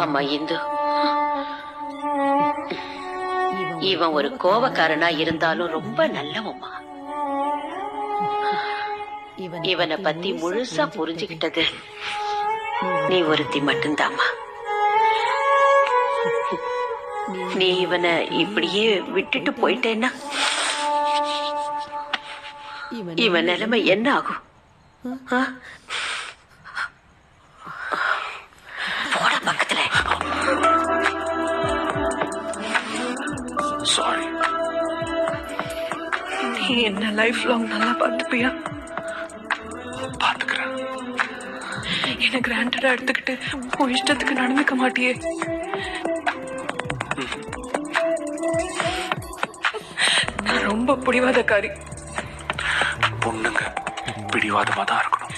அம்மா இந்து, இவன் ஒரு கோவக்காரனா இருந்தாலும் ரொம்ப நல்லவம்மா. இவனை பத்தி முழுசா புரிஞ்சுக்கிட்டது நீ ஒருத்தி மட்டும்தாம்மா. நீ இவனை இப்படியே விட்டுட்டு போயிட்டேன்னா இவன் நிலைமை என்ன ஆகும்? போட பக்கத்துல. சாரி. நீ என்ன லைஃப் லாங் நல்லா பார்த்துப்பியா? பார்த்துக்கிறேன். என்ன கிராண்டடா எடுத்துக்கிட்டு உன் இஷ்டத்துக்கு நடந்துக்க மாட்டியே. நான் ரொம்ப பிடிவாதக்காரி. பொண்ணுங்க பிடிவாதமா தான் இருக்கணும்.